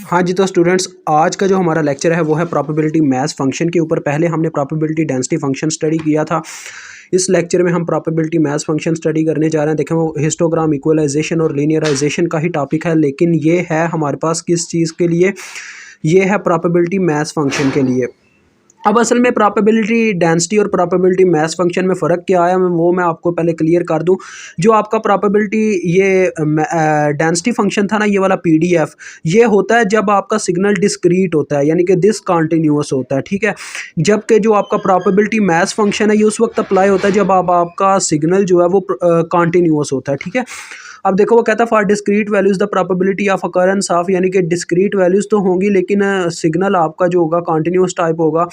हाँ जी, तो स्टूडेंट्स आज का जो हमारा लेक्चर है वो है प्रोबेबिलिटी मैथ्स फंक्शन के ऊपर। पहले हमने प्रोबेबिलिटी डेंसिटी फंक्शन स्टडी किया था। इस लेक्चर में हम प्रोबेबिलिटी मैथ्स फंक्शन स्टडी करने जा रहे हैं। देखें, वो हिस्टोग्राम, इक्वलाइजेशन और लीनियराइजेशन का ही टॉपिक है, लेकिन ये है हमारे पास किस चीज़ के लिए? ये है प्रोबेबिलिटी मैथ्स फंक्शन के लिए। अब असल में प्रोबेबिलिटी डेंसिटी और प्रोबेबिलिटी मैथ्स फंक्शन में फ़र्क क्या आया, वो मैं आपको पहले क्लियर कर दूं। जो आपका प्रोबेबिलिटी ये डेंसिटी फंक्शन था ना, ये वाला पीडीएफ, ये होता है जब आपका सिग्नल डिस्क्रीट होता है, यानी कि डिसकंटिन्यूअस होता है, ठीक है। जबकि जो आपका प्रोबेबिलिटी मैथ्स फंक्शन है ये उस वक्त अप्लाई होता है जब आपका सिग्नल जो है वो कंटिन्यूअस होता है, ठीक है। अब देखो, वो कहता है for discrete values the probability of occurrence of, यानी कि डिस्क्रीट वैल्यूज़ तो होंगी लेकिन सिग्नल आपका जो होगा कॉन्टीन्यूस टाइप होगा।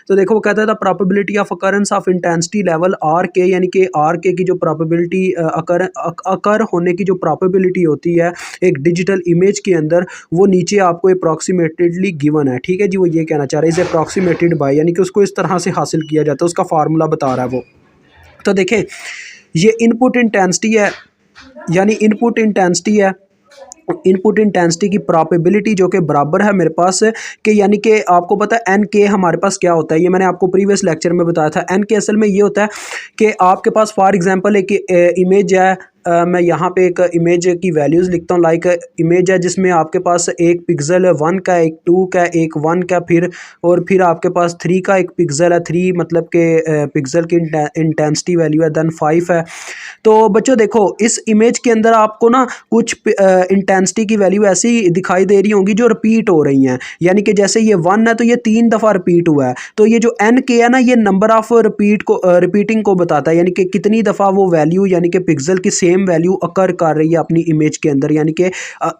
तो देखो, वो कहता है the probability of occurrence of intensity level R K, यानी कि आर के की जो प्रोबेबिलिटी अकर होने की जो प्रोबेबिलिटी होती है एक डिजिटल इमेज के अंदर, वो नीचे आपको अप्रॉक्सीमेटेडली गिवन है, ठीक है जी। वो ये कहना चाह रहा है इज अप्रॉक्सीमेटेड बाय, यानी कि उसको इस तरह से हासिल किया जाता है, उसका फार्मूला बता रहा है वो। तो देखें, ये इनपुट इंटेंसिटी है, यानी इनपुट इंटेंसिटी है। इनपुट इंटेंसिटी की प्रोबेबिलिटी जो कि बराबर है मेरे पास कि, यानी कि आपको पता है एन के हमारे पास क्या होता है, ये मैंने आपको प्रीवियस लेक्चर में बताया था। एन के असल में ये होता है कि आपके पास फॉर एग्जांपल एक इमेज है, मैं यहाँ पे एक इमेज की वैल्यूज़ लिखता हूँ। लाइक इमेज है जिसमें आपके पास एक पिक्सल 1 का, एक 2 का, एक 1 का, फिर आपके पास 3 का एक पिक्सल है, 3 मतलब के पिक्सल की इंटेंसिटी वैल्यू है, देन 5 है। तो बच्चों देखो, इस इमेज के अंदर आपको ना कुछ इंटेंसिटी की वैल्यू ऐसी दिखाई दे रही होंगी जो रिपीट हो रही हैं, यानी कि जैसे ये 1 है तो ये 3 दफ़ा रिपीट हुआ है। तो ये जो एन के है ना, ये नंबर ऑफ रिपीटिंग को बताता है, यानी कि कितनी दफ़ा वो वैल्यू, यानी कि पिक्सल की सेम वैल्यू अकर कर रही है अपनी इमेज के अंदर, यानी कि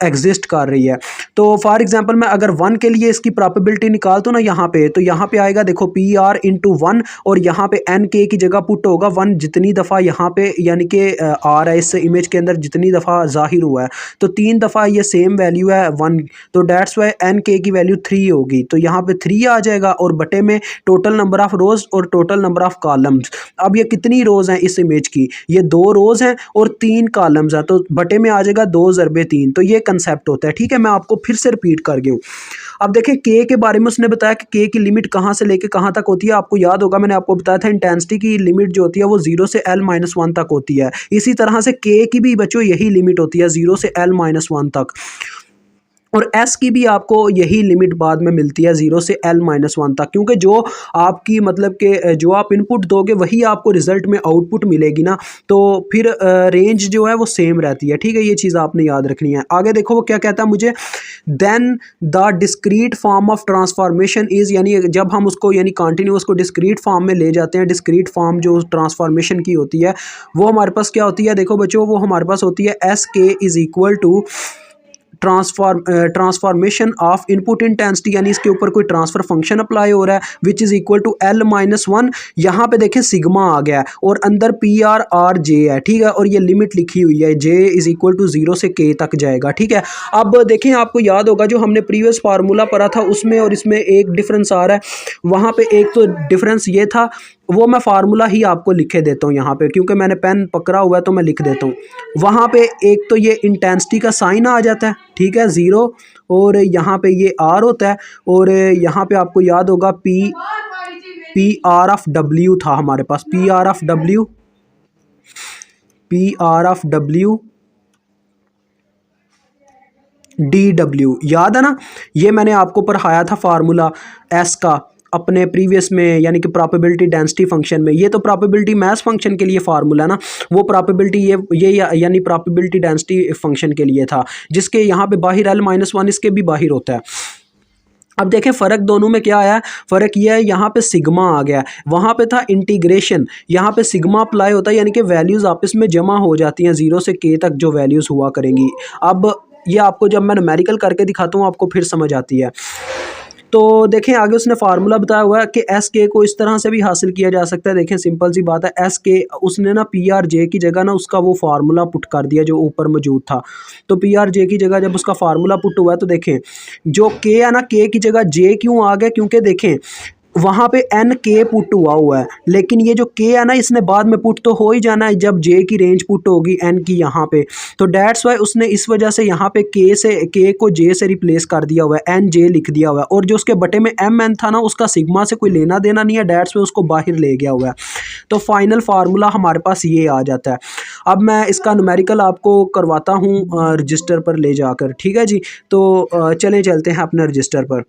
एग्जिस्ट कर रही है। तो फॉर एग्जांपल मैं अगर 1 के लिए इसकी प्रोबेबिलिटी निकालता हूँ ना यहाँ पे, तो यहाँ पे आएगा देखो पी आर इंटू 1, और यहाँ पे एन के की जगह पुट होगा 1, जितनी दफ़ा यहाँ पे यानी कि आ रहा है इस इमेज के अंदर जितनी दफ़ा जाहिर हुआ है, तो 3 दफ़ा ये सेम वैल्यू है 1, तो डेट्स वाई एन के की वैल्यू 3 होगी। तो यहाँ पे 3 आ जाएगा और बटे में टोटल नंबर ऑफ रोज और टोटल नंबर ऑफ कॉलम्स। अब ये कितनी रोज हैं इस इमेज की? ये 2 रोज हैं और 3 कॉलम्स हैं, तो बटे में आ जाएगा 2 ज़रबे 3। तो ये कंसेप्ट होता है, ठीक है। मैं आपको फिर से रिपीट कर गया हूँ। अब देखें, के के बारे में उसने बताया कि के की लिमिट कहाँ से लेके कहाँ तक होती है। आपको याद होगा मैंने आपको बताया था इंटेंसिटी की लिमिट जो होती है वो 0 से L-1 तक होती है। इसी तरह से के की भी बच्चों यही लिमिट होती है, 0 से L-1 तक। और एस की भी आपको यही लिमिट बाद में मिलती है, 0 से L-1 तक, क्योंकि जो आपकी मतलब कि जो आप इनपुट दोगे वही आपको रिजल्ट में आउटपुट मिलेगी ना, तो फिर रेंज जो है वो सेम रहती है, ठीक है। ये चीज़ आपने याद रखनी है। आगे देखो वो क्या कहता है मुझे, then the discrete form of transformation is, यानी जब हम उसको यानी कंटिन्यूअस को डिस्क्रीट फॉर्म में ले जाते हैं, डिस्क्रीट फॉर्म जो ट्रांसफॉर्मेशन की होती है वो हमारे पास क्या होती है? देखो बच्चों, वो हमारे पास होती है S K is equal to transformation of input intensity, यानी इसके ऊपर कोई ट्रांसफर फंक्शन अप्लाई हो रहा है which is equal to L-1। यहाँ पे देखें सिग्मा आ गया है और अंदर पी आर आर जे है, ठीक है, और ये लिमिट लिखी हुई है, जे इज़ इक्वल टू 0 से के तक जाएगा, ठीक है। अब देखें, आपको याद होगा जो हमने प्रीवियस फार्मूला पढ़ा था उसमें और इसमें एक डिफरेंस आ रहा है। वहाँ पे एक तो डिफरेंस ये था, वो मैं फार्मूला ही आपको लिखे देता हूँ यहाँ पे, क्योंकि मैंने पेन पकड़ा हुआ है तो मैं लिख देता हूँ। वहाँ पे एक तो ये इंटेंसिटी का साइन आ जाता है, ठीक है, 0, और यहाँ पे ये आर होता है, और यहाँ पे आपको याद होगा पी आर ऑफ डब्ल्यू था हमारे पास, P R of W D W, याद है ना? ये मैंने आपको पढ़ाया था फार्मूला एस का अपने प्रीवियस में, यानी कि प्रोबेबिलिटी डेंसिटी फंक्शन में। ये तो प्रोबेबिलिटी मैथ्स फंक्शन के लिए फार्मूला ना, वो प्रोबेबिलिटी ये यानी प्रोबेबिलिटी डेंसिटी फंक्शन के लिए था, जिसके यहाँ पे बाहर L-1 इसके भी बाहर होता है। अब देखें फ़र्क दोनों में क्या आया, फ़र्क यह है यहाँ पे सिग्मा आ गया, वहाँ पे था इंटीग्रेशन, यहाँ पे सिग्मा अप्लाई होता है, यानी कि वैल्यूज़ आपस में जमा हो जाती हैं 0 से के तक जो वैल्यूज़ हुआ करेंगी। अब ये आपको जब मैं न्यूमेरिकल करके दिखाता हूँ आपको फिर समझ आती है। तो देखें, आगे उसने फार्मूला बताया हुआ है कि एस के को इस तरह से भी हासिल किया जा सकता है। देखें, सिंपल सी बात है, एस के उसने ना पी आर जे की जगह ना उसका वो फार्मूला पुट कर दिया जो ऊपर मौजूद था। तो पी आर जे की जगह जब उसका फार्मूला पुट हुआ है तो देखें जो के है ना, के की जगह जे क्यों आ गया? क्योंकि देखें वहाँ पे एन के पुट हुआ है, लेकिन ये जो के है ना इसने बाद में पुट तो हो ही जाना है जब जे की रेंज पुट होगी एन की यहाँ पे। तो डैट्स वाई उसने इस वजह से यहाँ पे के को जे से रिप्लेस कर दिया हुआ है, एन जे लिख दिया हुआ है। और जो उसके बटे में एम एन था ना उसका सिग्मा से कोई लेना देना नहीं है, डैट्स वाई उसको बाहर ले गया हुआ है। तो फाइनल फार्मूला हमारे पास ये आ जाता है। अब मैं इसका न्यूमेरिकल आपको करवाता हूँ रजिस्टर पर ले जाकर, ठीक है जी। तो चलें चलते हैं अपने रजिस्टर पर।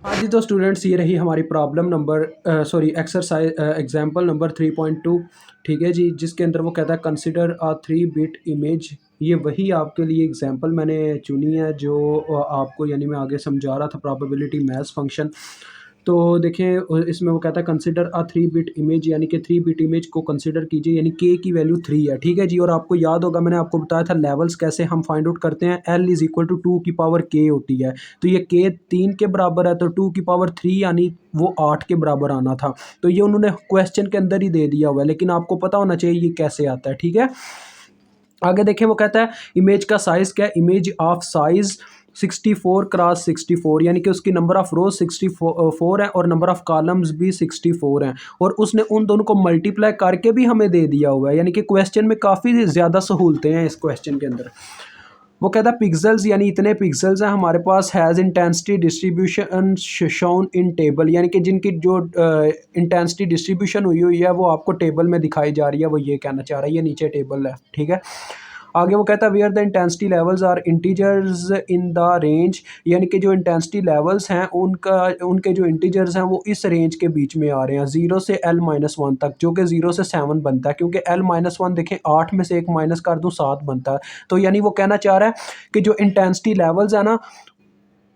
हाँ जी, तो स्टूडेंट्स ये रही हमारी problem number exercise example number 3.2, ठीक है जी, जिसके अंदर वो कहता है कंसिडर अ 3 बिट इमेज। ये वही आपके लिए एग्जांपल मैंने चुनी है जो आपको यानी मैं आगे समझा रहा था प्रोबेबिलिटी मैथ्स फंक्शन। तो देखें इसमें वो कहता है कंसिडर अ 3 बिट इमेज, यानी कि 3 बिट इमेज को कंसिडर कीजिए, यानी के की वैल्यू 3 है, ठीक है जी। और आपको याद होगा मैंने आपको बताया था लेवल्स कैसे हम फाइंड आउट करते हैं, एल इज़ इक्वल टू 2 की पावर के होती है। तो ये के 3 के बराबर है तो 2 की पावर 3 यानी वो 8 के बराबर आना था। तो ये उन्होंने क्वेश्चन के अंदर ही दे दिया हुआ है, लेकिन आपको पता होना चाहिए ये कैसे आता है, ठीक है। आगे देखें वो कहता है इमेज का साइज़ क्या है, इमेज ऑफ साइज़ 64 क्रॉस 64, यानी कि उसकी नंबर ऑफ रोज 64 है और नंबर ऑफ कॉलम्स भी 64 हैं। और उसने उन दोनों को मल्टीप्लाई करके भी हमें दे दिया हुआ है, यानी कि क्वेश्चन में काफ़ी ज़्यादा सहूलतें हैं इस क्वेश्चन के अंदर। वो कहता है पिक्सेल्स, यानी इतने पिक्सेल्स हैं हमारे पास, has intensity distribution shown in table, यानी कि जिनकी जो इंटेंसिटी डिस्ट्रीब्यूशन हुई हुई है वो आपको टेबल में दिखाई जा रही है, वो ये कहना चाह रहा है, ये नीचे टेबल है, ठीक है। आगे वो कहता है where the intensity levels are integers in the range, यानी कि जो इंटेंसिटी लेवल्स हैं उनका उनके जो इंटीजर्स हैं वो इस रेंज के बीच में आ रहे हैं 0 से L-1 तक, जो कि 0 से 7 बनता है, क्योंकि L-1 देखें 8 में से 1 माइनस कर दूँ 7 बनता है। तो यानी वो कहना चाह रहा है कि जो इंटेंसिटी लेवल्स है ना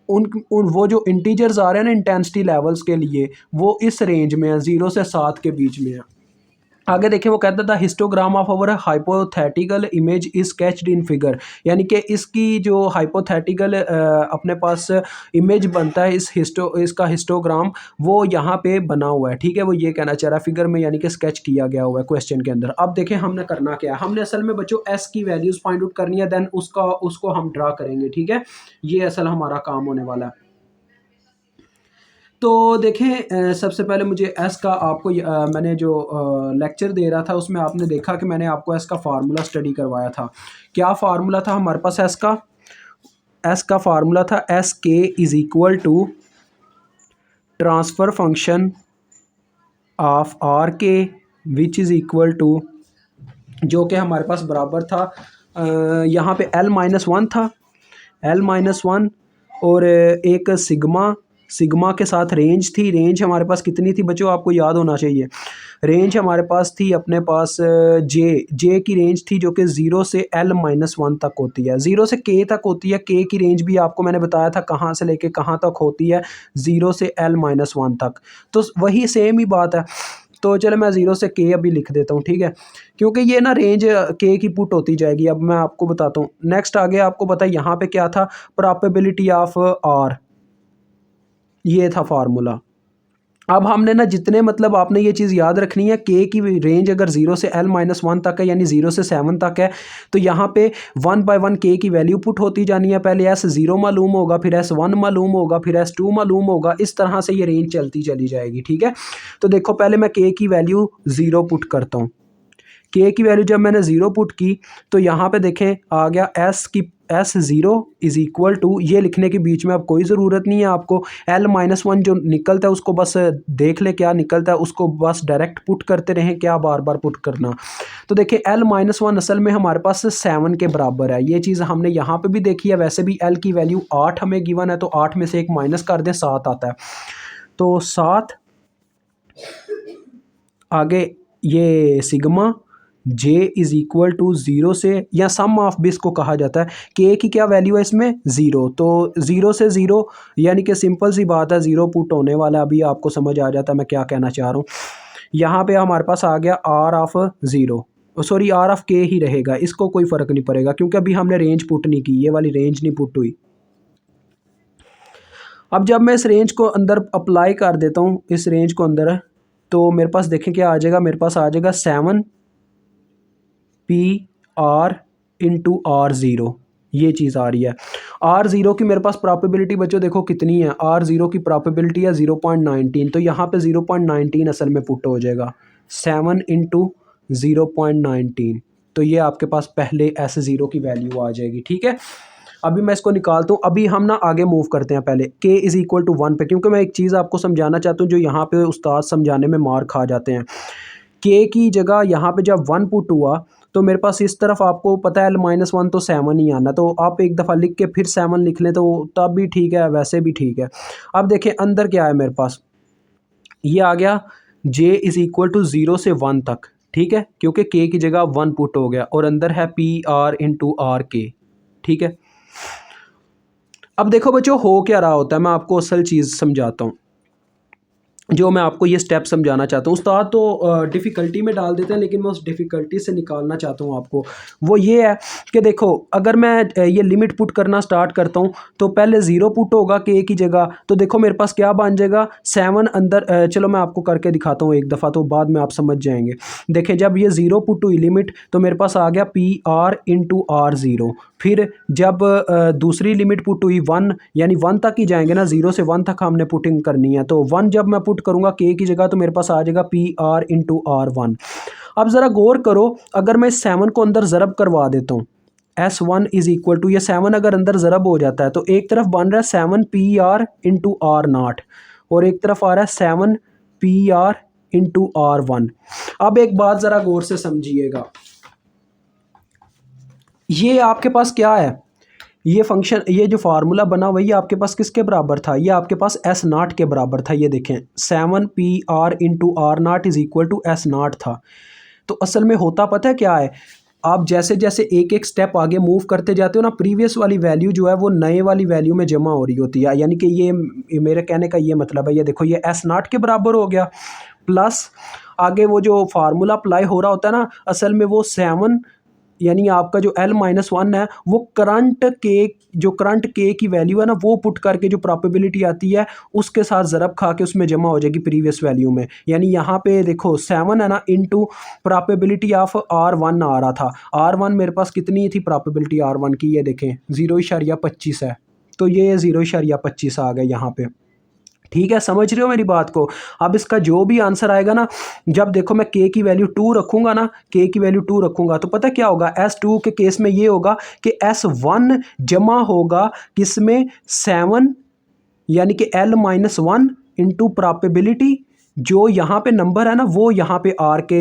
उन वो जो इंटीजर्स आ रहे हैं ना इंटेंसिटी लेवल्स के लिए वो इस रेंज में है, 0 से 7 के बीच में है। आगे देखिए वो कहता था histogram of our hypothetical image is sketched in figure, यानी कि इसकी जो हाइपोथेटिकल अपने पास इमेज बनता है इसका हिस्टोग्राम वो यहाँ पे बना हुआ है, ठीक है। वो ये कहना चाह रहा है फिगर में, यानी कि स्केच किया गया हुआ है क्वेश्चन के अंदर। अब देखें हमने करना क्या है, हमने असल में बच्चों एस की वैल्यूज फाइंड आउट करनी है, देन उसको हम ड्रा करेंगे, ठीक है। ये असल हमारा काम होने वाला है। तो देखें सबसे पहले मुझे एस का आपको मैंने जो लेक्चर दे रहा था उसमें आपने देखा कि मैंने आपको एस का फार्मूला स्टडी करवाया था। क्या फार्मूला था हमारे पास एस का फार्मूला था S K is equal to transfer function of R K which is equal to, जो कि हमारे पास बराबर था यहाँ पे L-1 था, L-1 और एक सिग्मा के साथ रेंज थी। रेंज हमारे पास कितनी थी बच्चों आपको याद होना चाहिए, रेंज हमारे पास थी अपने पास जे की रेंज थी जो कि 0 से L-1 तक होती है, 0 से के तक होती है। के की रेंज भी आपको मैंने बताया था कहाँ से लेके कहाँ तक होती है, 0 से L-1 तक। तो वही सेम ही बात है। तो चलो मैं 0 से के अभी लिख देता हूँ, ठीक है, क्योंकि ये ना रेंज के की पुट होती जाएगी। अब मैं आपको बताता हूँ नेक्स्ट आगे आपको पता है यहाँ पे क्या था, प्रोबेबिलिटी ऑफ आर, ये था फार्मूला। अब हमने ना जितने मतलब आपने ये चीज़ याद रखनी है, के की रेंज अगर 0 से L-1 तक है यानी 0 से 7 तक है, तो यहाँ पे 1 बाय 1 के की वैल्यू पुट होती जानी है। पहले S0 मालूम होगा, फिर S1 मालूम होगा, फिर S2 मालूम होगा, इस तरह से ये रेंज चलती चली जाएगी, ठीक है। तो देखो पहले मैं के की वैल्यू 0 पुट करता हूँ। के की वैल्यू जब मैंने 0 पुट की तो यहाँ पे देखें आ गया S0 इज़ इक्वल टू, ये लिखने के बीच में अब कोई ज़रूरत नहीं है आपको, L-1 जो निकलता है उसको बस देख ले क्या निकलता है, उसको बस डायरेक्ट पुट करते रहें, क्या बार बार पुट करना। तो देखिए L-1 असल में हमारे पास 7 के बराबर है, ये चीज़ हमने यहाँ पे भी देखी है। वैसे भी L की वैल्यू 8 हमें गिवन है, तो 8 में से 1 माइनस कर दें 7 आता है, तो 7 आगे ये sigma J is equal to 0 से, या सम ऑफ बिस को कहा जाता है। के की क्या वैल्यू है इसमें 0, तो 0 से 0 यानी कि सिंपल सी बात है 0 पुट होने वाला है। अभी आपको समझ आ जाता है मैं क्या कहना चाह रहा हूँ। यहाँ पे हमारे पास आ गया R of 0, sorry R of K ही रहेगा, इसको कोई फ़र्क नहीं पड़ेगा क्योंकि अभी हमने रेंज पुट नहीं की, ये वाली रेंज नहीं पुट हुई। अब जब मैं इस रेंज को अंदर अप्लाई कर देता हूँ इस रेंज को अंदर, तो मेरे पास देखें क्या आ जाएगा, मेरे पास आ जाएगा 7 पी आर इंटू R0, ये चीज़ आ रही है। आर ज़ीरो की मेरे पास प्रॉपिबिलिटी बच्चों देखो कितनी है, आर ज़ीरो की प्रॉपिबिलिटी है 0.19, तो यहाँ पे 0.19 असल में पुट हो जाएगा 7 इंटू 0.19, तो ये आपके पास पहले एस ज़ीरो की वैल्यू आ जाएगी। ठीक है, अभी मैं इसको निकालता हूँ। अभी हम ना आगे मूव करते हैं, पहले k इज़ इक्वल टू 1 पे, क्योंकि मैं एक चीज़ आपको समझाना चाहता हूँ जो यहाँ पे उस्ताद समझाने में मार खा जाते हैं। k की जगह यहाँ पे जब 1 पुट हुआ तो मेरे पास इस तरफ आपको पता है l-1 तो 7 ही आना, तो आप एक दफ़ा लिख के फिर 7 लिख लें तो तब भी ठीक है, वैसे भी ठीक है। अब देखें अंदर क्या है मेरे पास, ये आ गया j इज़ इक्वल टू 0 से 1 तक। ठीक है, क्योंकि k की जगह 1 पुट हो गया और अंदर है पी आर इंटू आर के। ठीक है, अब देखो बच्चों हो क्या रहा होता है, मैं आपको असल चीज़ समझाता हूँ जो मैं आपको ये स्टेप समझाना चाहता हूँ। उस्ताद तो डिफ़िकल्टी में डाल देते हैं, लेकिन मैं उस डिफ़िकल्टी से निकालना चाहता हूँ आपको। वो ये है कि देखो अगर मैं ये लिमिट पुट करना स्टार्ट करता हूँ तो पहले 0 पुट होगा k की जगह, तो देखो मेरे पास क्या बन जाएगा 7 अंदर। चलो मैं आपको करके दिखाता हूँ एक दफ़ा, तो बाद में आप समझ जाएंगे। देखिए जब ये 0 पुट हुई लिमिट तो मेरे पास आ गया P R into R zero. फिर जब दूसरी लिमिट पुट हुई 1, यानी 1 तक ही जाएंगे ना, 0 से 1 तक हमने पुटिंग करनी है, तो 1 जब मैं पुट करूंगा k की जगह तो मेरे पास आ जाएगा पी आर इंटू आर 1। अब ज़रा गौर करो, अगर मैं 7 को अंदर ज़रब करवा देता हूँ, S1 इज़ इक्वल टू, ये 7 अगर अंदर ज़रब हो जाता है तो एक तरफ बन रहा है 7 पी आर इंटू आर नाट और एक तरफ आ रहा है 7 पी आर इंटू आर 1। अब एक बात ज़रा गौर से समझिएगा, ये आपके पास क्या है, ये फंक्शन, ये जो फार्मूला बना हुआ ये आपके पास किसके बराबर था, ये आपके पास एस नाट के बराबर था। ये देखें 7 P R into R naught is equal to S naught था। तो असल में होता पता है क्या है, आप जैसे जैसे एक एक स्टेप आगे मूव करते जाते हो ना, प्रीवियस वाली वैल्यू जो है वो नए वाली वैल्यू में जमा हो रही होती है। यानी कि ये मेरे कहने का ये मतलब है, ये देखो ये एस नाट के बराबर हो गया, प्लस आगे वो जो फार्मूला अप्लाई हो रहा होता है ना, असल में वो 7 यानी आपका जो l-1 है वो करंट के की वैल्यू है ना, वो पुट करके जो प्रॉपिबिलिटी आती है उसके साथ ज़रब खा के उसमें जमा हो जाएगी प्रीवियस वैल्यू में। यानी यहाँ पे देखो 7 है ना इंटू प्रॉपिबिलिटी ऑफ R1 आ रहा था, R1 मेरे पास कितनी थी प्रॉपिबिलिटी R1 की, ये देखें 0.25 है, तो ये 0.25 आ गया यहाँ पे। ठीक है, समझ रहे हो मेरी बात को। अब इसका जो भी आंसर आएगा ना, जब देखो मैं k की वैल्यू 2 रखूंगा ना, k की वैल्यू 2 रखूंगा तो पता क्या होगा, S2 के केस में ये होगा कि S1 जमा होगा किसमें 7, यानी कि l-1 इंटू प्रॉपिबिलिटी, जो यहाँ पे नंबर है ना वो यहाँ पे आर के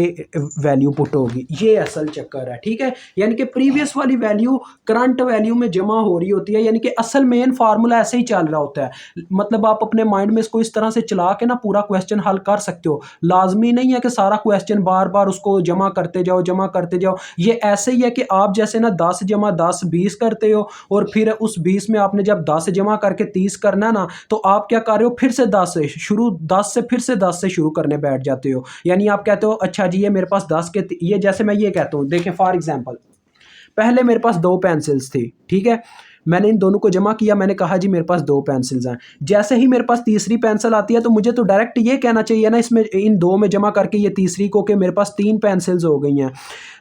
वैल्यू पुट होगी। ये असल चक्कर है। ठीक है, यानी कि प्रीवियस वाली वैल्यू करंट वैल्यू में जमा हो रही होती है, यानी कि असल मेन फार्मूला ऐसे ही चल रहा होता है। मतलब आप अपने माइंड में इसको इस तरह से चला के ना पूरा क्वेश्चन हल कर सकते हो। लाजमी नहीं है कि सारा क्वेश्चन बार बार उसको जमा करते जाओ। ये ऐसे ही है कि आप जैसे ना 10 जमा 10 20 करते हो, और फिर उस 20 में आपने जब 10 जमा करके 30 करना है ना, तो आप क्या कर रहे हो, फिर से 10 से शुरू, 10 से फिर से 10 से शुरू करने बैठ जाते हो। यानी आप कहते हो अच्छा जी ये मेरे पास 10 के, ये जैसे मैं ये कहता हूँ, देखें फॉर एग्जांपल पहले मेरे पास 2 पेंसिल्स थी, ठीक है, मैंने इन दोनों को जमा किया, मैंने कहा जी मेरे पास 2 पेंसिल्स हैं। जैसे ही मेरे पास तीसरी पेंसिल आती है तो मुझे तो डायरेक्ट ये कहना चाहिए ना इसमें, इन 2 में जमा करके ये तीसरी को, कि मेरे पास 3 पेंसिल्स हो गई हैं।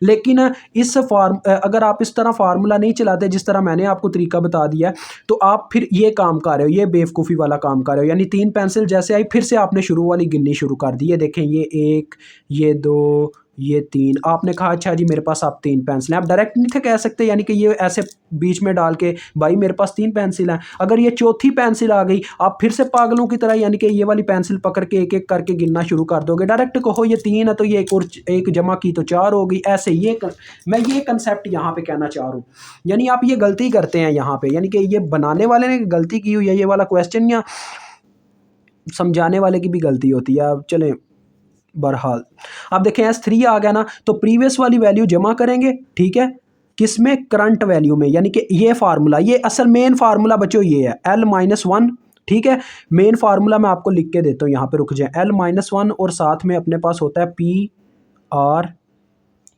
लेकिन अगर आप इस तरह फार्मूला नहीं चलाते जिस तरह मैंने आपको तरीका बता दिया है, तो आप फिर ये काम कर रहे हो, ये बेवकूफ़ी वाला काम कर रहे हो। यानी 3 पेंसिल जैसे आई फिर से आपने शुरू वाली गिननी शुरू कर दी। ये देखें ये 1, ये 2, ये 3, आपने कहा अच्छा जी मेरे पास आप 3 पेंसिल हैं। आप डायरेक्ट नहीं थे कह सकते, यानी कि ये ऐसे बीच में डाल के भाई मेरे पास 3 पेंसिल हैं। अगर ये चौथी पेंसिल आ गई, आप फिर से पागलों की तरह यानी कि ये वाली पेंसिल पकड़ के एक एक करके गिनना शुरू कर दोगे। डायरेक्ट कहो ये 3 है तो ये एक और एक जमा की तो 4 हो गई। ऐसे मैं ये कंसेप्ट यहाँ पे कहना चाह रहा हूँ। यानी आप ये गलती करते हैं यहाँ पे, यानी कि ये बनाने वाले ने गलती की हुई है, ये वाला क्वेश्चन, या समझाने वाले की भी गलती होती है। अब चलें, बहरहाल अब देखें S3 आ गया ना, तो प्रीवियस वाली वैल्यू जमा करेंगे, ठीक है, किसमें, करंट वैल्यू में। यानी कि ये फार्मूला, ये असल मेन फार्मूला बच्चों ये है l-1, ठीक है। मेन फार्मूला मैं आपको लिख के देता हूँ, यहाँ पे रुक जाए, l-1 और साथ में अपने पास होता है पी आर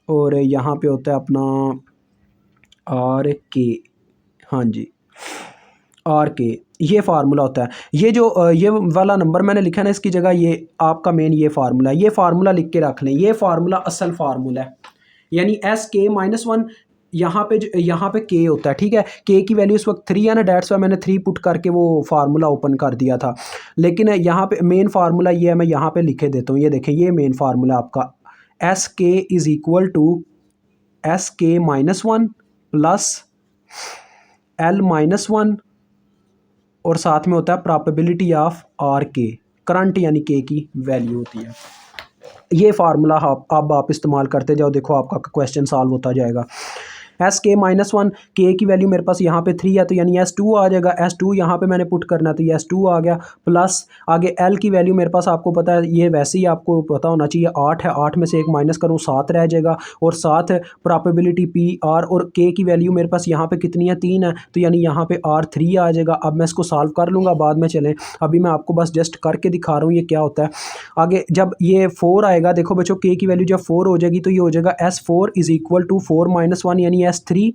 और यहाँ पे होता है अपना आर के, हाँ जी आर के, ये फार्मूला होता है। ये जो ये वाला नंबर मैंने लिखा है ना, इसकी जगह ये आपका मेन ये फार्मूला है, ये फार्मूला लिख के रख लें। ये फार्मूला असल फार्मूला है, यानी S k-1 यहाँ पे के होता है, ठीक है। के की वैल्यू इस वक्त 3 है ना, डेट्स वाई मैंने 3 पुट करके वो फार्मूला ओपन कर दिया था। लेकिन यहाँ पे मेन फार्मूला ये है, मैं यहाँ पे लिखे देता हूँ, ये देखें ये मेन फार्मूला आपका एस के इज इक्वल टू एस के -1 प्लस एल -1 और साथ में होता है प्रोबेबिलिटी ऑफ आर के, करंट यानी के की वैल्यू होती है। ये फार्मूला अब आप इस्तेमाल करते जाओ, देखो आपका क्वेश्चन सॉल्व होता जाएगा। एस के -1, के की वैल्यू मेरे पास यहाँ पे 3 है तो यानी S2 आ जाएगा। S2 यहाँ पे मैंने पुट करना है तो ये S2 आ गया, प्लस आगे L की वैल्यू मेरे पास आपको पता है, ये वैसे ही आपको पता होना चाहिए 8 है, 8 में से 1 माइनस करूँ 7 रह जाएगा, और 7 प्रोबेबिलिटी P R, और के की वैल्यू मेरे पास यहाँ पे कितनी है 3 है तो यानी यहाँ पे R3 आ जाएगा। अब मैं इसको सॉल्व कर लूँगा बाद में, चलें अभी मैं आपको बस जस्ट करके दिखा रहा हूँ ये क्या होता है। आगे जब ये 4 आएगा, देखो बच्चों के की वैल्यू जब 4 हो जाएगी तो ये हो जाएगा S4 इज इक्वल टू 4 - 1 यानी S3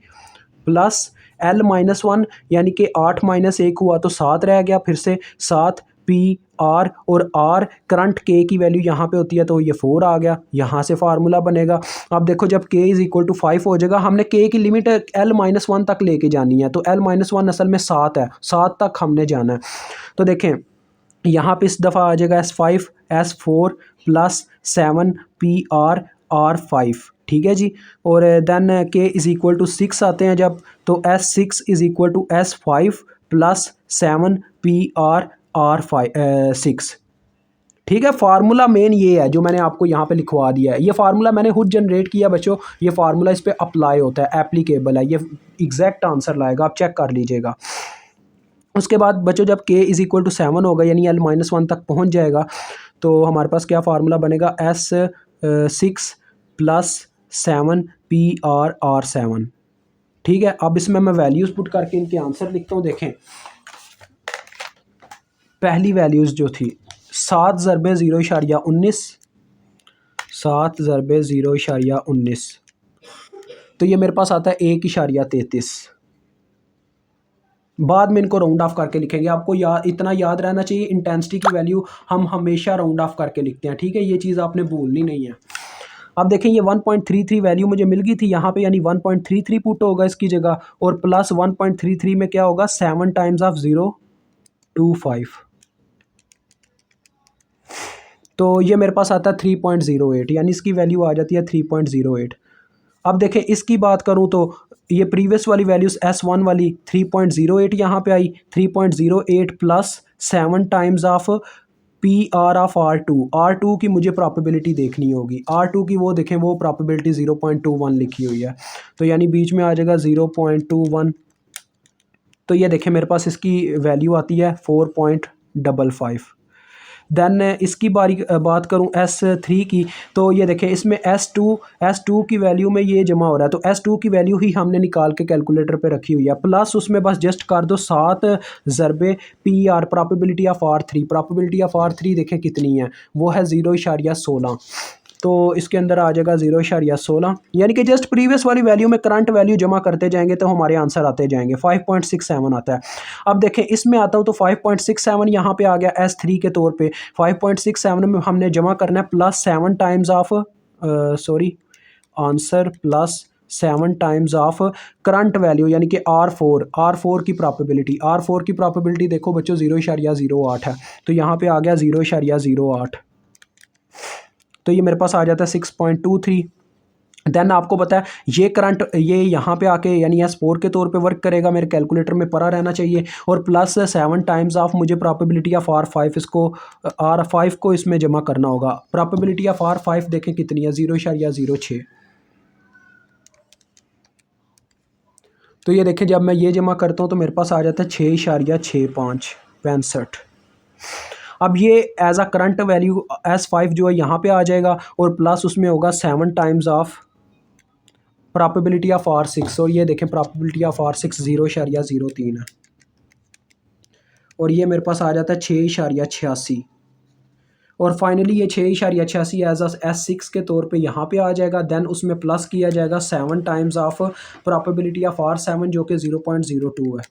प्लस L -1 यानी कि 8 - 1 हुआ तो 7 रह गया, फिर से 7 P R, और R करंट के की वैल्यू यहाँ पे होती है तो ये 4 आ गया, यहाँ से फार्मूला बनेगा। अब देखो जब k इज इक्वल टू 5 हो जाएगा, हमने k की लिमिट L -1 तक लेके जानी है तो L -1 असल में 7 है, 7 तक हमने जाना है। तो देखें यहाँ पे इस दफ़ा आ जाएगा S5 S4 plus 7 PR R5, ठीक है जी। और देन के इज़ इक्वल टू 6 आते हैं जब, तो S6 is equal to S5 plus 7 PR R6, ठीक है। फार्मूला मेन ये है जो मैंने आपको यहाँ पे लिखवा दिया है, ये फार्मूला मैंने खुद जनरेट किया बच्चों, ये फार्मूला इस पर अप्लाई होता है, एप्लीकेबल है, ये एग्जैक्ट आंसर लाएगा, आप चेक कर लीजिएगा। उसके बाद बच्चों जब k इज़ इक्वल टू 7 होगा यानी L -1 तक पहुंच जाएगा तो हमारे पास क्या फार्मूला बनेगा, S6 प्लस 7 PR R7, ठीक है। अब इसमें मैं वैल्यूज़ पुट करके इनके आंसर लिखता हूँ। देखें पहली वैल्यूज़ जो थी 7 ज़रबे 0.19, 7 ज़रबे 0.19 तो ये मेरे पास आता है 1.33। बाद में इनको राउंड ऑफ करके लिखेंगे, आपको इतना याद रहना चाहिए, इंटेंसिटी की वैल्यू हम हमेशा राउंड ऑफ करके लिखते हैं, ठीक है, ये चीज़ आपने भूलनी नहीं है। अब देखें ये 1.33 वैल्यू मुझे मिल गई थी यहाँ पे, यानी 1.33 पुट होगा इसकी जगह, और प्लस 1.33 में क्या होगा 7 टाइम्स ऑफ 0.25, तो ये मेरे पास आता है 3.08, यानी इसकी वैल्यू आ जाती है 3.08। अब देखें इसकी बात करूं तो ये प्रीवियस वाली वैल्यूज S1 वाली 3.08 यहाँ पे आई, 3.08 plus 7 times of PR of R2 की मुझे प्रॉबिलिटी देखनी होगी, R2 की वो देखें वो प्रॉबिलिटी 0.21 लिखी हुई है तो यानी बीच में आ जाएगा 0.21, तो ये देखें मेरे पास इसकी वैल्यू आती है 4.55। देन इसकी बात करूं S3 की, तो ये देखें इसमें S2 की वैल्यू में ये जमा हो रहा है तो S2 की वैल्यू ही हमने निकाल के कैलकुलेटर पे रखी हुई है, प्लस उसमें बस जस्ट कर दो 7 ज़रबे PR probability of R3, probability of R3 देखें कितनी है, वो है 0.16, तो इसके अंदर आ जाएगा 0.16, यानी कि जस्ट प्रीवियस वाली वैल्यू में करंट वैल्यू जमा करते जाएंगे तो हमारे आंसर आते जाएंगे। 5.67 आता है। अब देखें इसमें आता हूँ तो 5.67 यहाँ पे आ गया S3 के तौर पे, 5.67 में हमने जमा करना है plus 7 times of answer plus 7 times of current value यानी कि R4 की प्रॉबिलिटी देखो बच्चों 0.08 है तो यहाँ पे आ गया 0.08, तो ये मेरे पास आ जाता है 6.23। देन आपको पता है ये करंट ये यहाँ पे आके यानी S4 के तौर पे वर्क करेगा, मेरे कैलकुलेटर में पड़ा रहना चाहिए, और प्लस 7 टाइम्स ऑफ मुझे प्रोबेबिलिटी ऑफ R5 R5 को इसमें जमा करना होगा। प्रोबेबिलिटी ऑफ R5 देखें कितनी है 0.06, तो ये देखें जब मैं ये जमा करता हूँ तो मेरे पास आ जाता है 6.65। अब ये as a current value S5 जो है यहाँ पे आ जाएगा, और प्लस उसमें होगा 7 times of probability of R6, और ये देखें प्रोबेबिलिटी ऑफ R6 0.03 है, और ये मेरे पास आ जाता है 6.86, और फाइनली ये 6.86 एज S6 के तौर पे यहाँ पे आ जाएगा। देन उसमें प्लस किया जाएगा 7 times of probability of R7 जो कि 0.02 है,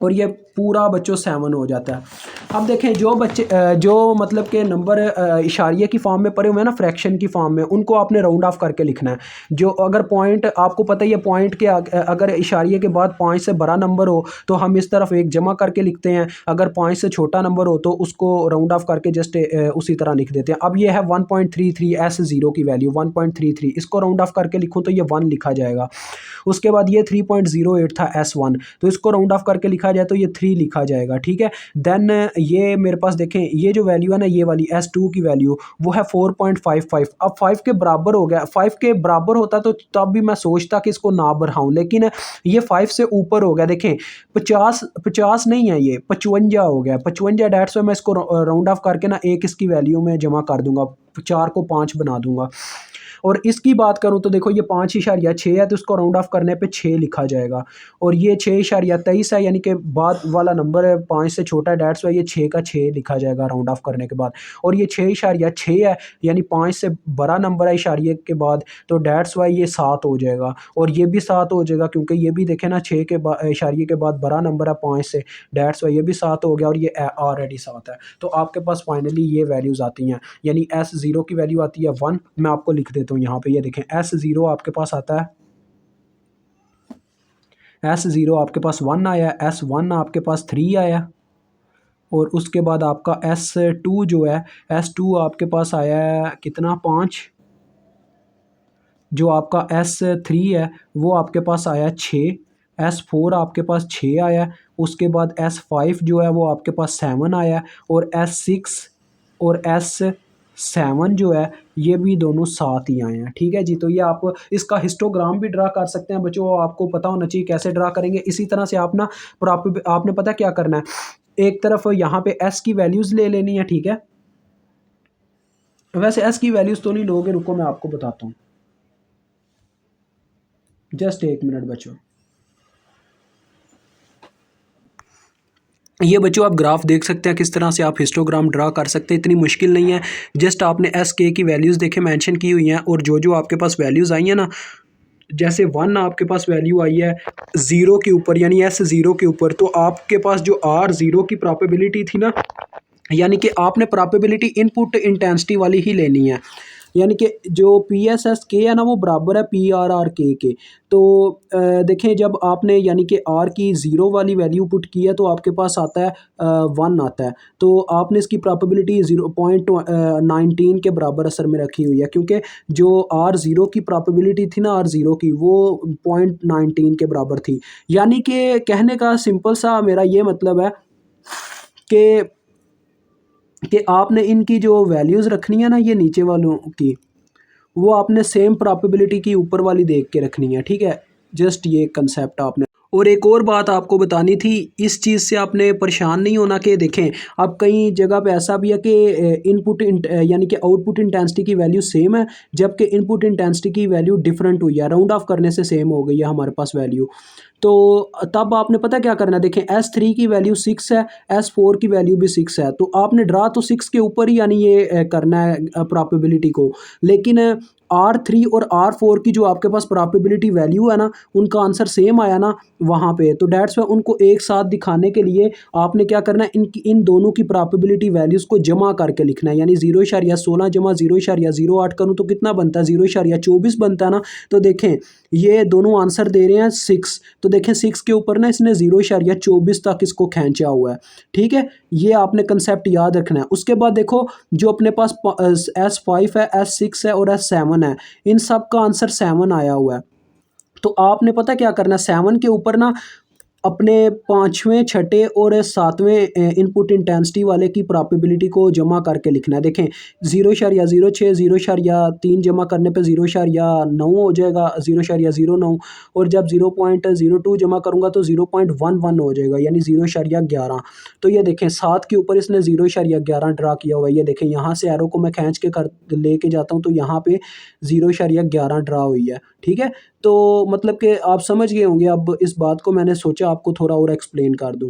और ये पूरा बच्चों 7 हो जाता है। अब देखें जो बच्चे जो मतलब के नंबर इशारिये की फॉर्म में पड़े हुए हैं ना, फ्रैक्शन की फॉर्म में, उनको आपने राउंड ऑफ करके लिखना है। जो अगर पॉइंट आपको पता ही है, पॉइंट के अगर इशारिये के बाद 5 से बड़ा नंबर हो तो हम इस तरफ एक जमा करके लिखते हैं, अगर 5 से छोटा नंबर हो तो उसको राउंड ऑफ करके जस्ट उसी तरह लिख देते हैं। अब ये है 1.33 S0 की वैल्यू 1.33, इसको राउंड ऑफ करके लिखूँ तो ये 1 लिखा जाएगा। उसके बाद ये 3.08 था S1, तो इसको राउंड ऑफ करके लिखा जाए तो ये 3 लिखा जाएगा, ठीक है। देन ये मेरे पास देखें, ये जो वैल्यू है ना, ये वाली S2 की वैल्यू वो है 4.55। अब 5 के बराबर हो गया, 5 के बराबर होता तो तब भी मैं सोचता कि इसको ना बढ़ाऊं, लेकिन ये 5 से ऊपर हो गया। देखें 50 नहीं है, ये 55 हो गया, 55। डेट्स में मैं इसको राउंड ऑफ करके ना एक इसकी वैल्यू में जमा कर दूंगा, 4 को 5 बना दूंगा। और इसकी बात करूं तो देखो ये 5.6 है, तो इसको राउंड ऑफ करने पे 6 लिखा जाएगा। और ये 6.23 है, यानी कि बाद वाला नंबर है 5 से छोटा, डेट्स वाई ये 6 का 6 लिखा जाएगा राउंड ऑफ करने के बाद। और ये 6.6 है, यानी 5 से बड़ा नंबर है इशारिये के बाद, तो डेट्स वाई ये 7 हो जाएगा। और ये भी 7 हो जाएगा, क्योंकि ये भी देखें ना 6 के बाद इशारिये के बाद बड़ा नंबर है 5 से, डेट्स वाई ये भी 7 हो गया, और ये ऑलरेडी 7 है। तो आपके पास फाइनली ये वैल्यूज़ आती हैं, यानी S0 की वैल्यू आती है 1। मैं आपको लिख देता हूँ यहाँ पे, ये देखें S0 आपके पास आता है, S0 आपके पास 1 आया, S1 आपके पास 3 आया, और उसके बाद आपका S2 जो है, S2 आपके पास आया है कितना, 5। जो आपका S3 है वो आपके पास आया 6, S4 आपके पास 6 आया, उसके बाद S5 जो है वो आपके पास 7 आया, और S6 और S7 जो है ये भी दोनों 7 ही आए हैं, ठीक है जी। तो ये आप इसका हिस्टोग्राम भी ड्रा कर सकते हैं बच्चों, आपको पता होना चाहिए कैसे ड्रा करेंगे। इसी तरह से आप ना आपने पता क्या करना है, एक तरफ यहाँ पे S की वैल्यूज़ ले लेनी है, ठीक है। वैसे S की वैल्यूज़ तो नहीं लोगे, रुको मैं आपको बताता हूँ, जस्ट एक मिनट बच्चों। ये बच्चों आप ग्राफ देख सकते हैं किस तरह से आप हिस्टोग्राम ड्रा कर सकते हैं, इतनी मुश्किल नहीं है। जस्ट आपने SK की वैल्यूज़ देखे मेंशन की हुई हैं, और जो आपके पास वैल्यूज़ आई हैं ना, जैसे 1 आपके पास वैल्यू आई है 0 के ऊपर, यानी S0 के ऊपर, तो आपके पास जो R0 की प्रॉपेबिलिटी थी ना, यानी कि आपने प्रॉपेबिलिटी इनपुट इंटेंसिटी वाली ही लेनी है, यानी कि जो PSSK है ना वो बराबर है PRRK के। तो देखें जब आपने यानी कि R की 0 वाली वैल्यू पुट की है तो आपके पास आता है 1 आता है, तो आपने इसकी प्रॉपेबिलिटी 0.19 के बराबर असर में रखी हुई है, क्योंकि जो R0 की प्रॉपेबिलिटी थी ना R0 की, वो 0.19 के बराबर थी। यानी कि कहने का सिंपल सा मेरा ये मतलब है कि आपने इनकी जो वैल्यूज़ रखनी है ना, ये नीचे वालों की, वो आपने सेम प्रॉपेबिलिटी की ऊपर वाली देख के रखनी है, ठीक है। जस्ट ये कंसेप्ट आपने, और एक और बात आपको बतानी थी, इस चीज़ से आपने परेशान नहीं होना कि देखें अब कई जगह पे ऐसा भी है कि इनपुट यानी कि आउटपुट इंटेंसिटी की वैल्यू सेम है, जबकि इनपुट इंटेंसिटी की वैल्यू डिफरेंट हुई है, राउंड ऑफ करने से सेम हो गई है हमारे पास वैल्यू। तो तब आपने पता क्या करना है, देखें S3 की वैल्यू 6 है, S4 की वैल्यू भी 6 है, तो आपने ड्रा तो 6 के ऊपर ही यानी ये करना है प्रॉपेबिलिटी को, लेकिन R3 और R4 की जो आपके पास प्रॉपेबिलिटी वैल्यू है ना, उनका आंसर सेम आया ना वहाँ पे, तो डेट्स में उनको एक साथ दिखाने के लिए आपने क्या करना है, इन दोनों की प्रॉपेबिलिटी वैल्यूज़ को जमा करके लिखना है, यानी 0.16 जमा 0.08 करूँ तो कितना बनता है, 0.24 बनता है ना। तो देखें ये दोनों आंसर दे रहे हैं 6, तो देखें 6 के ऊपर ना इसने 0.24 तक इसको खींचा हुआ है, ठीक है। ये आपने कंसेप्ट याद रखना है। उसके बाद देखो जो अपने पास S5 है, S6 है और S7 है, इन सब का आंसर 7 आया हुआ है। तो आपने पता क्या करना है, 7 के ऊपर ना अपने 5वें, छठे और 7वें इनपुट इंटेंसिटी वाले की प्रॉपेबिलिटी को जमा करके लिखना है। देखें 0.06 0.3 जमा करने पे 0.9 हो जाएगा, 0.09, और जब 0.02 जमा करूँगा तो 0.11 हो जाएगा, यानी 0.11। तो ये देखें 7 के ऊपर इसने 0.11 ड्रा किया हुआ है। ये देखें यहाँ से एरो को मैं खींच के लेके जाता हूँ तो यहाँ पे 0.11 ड्रा हुई है, ठीक है। तो मतलब कि आप समझ गए होंगे। अब इस बात को मैंने सोचा आपको थोड़ा और एक्सप्लेन कर दूं।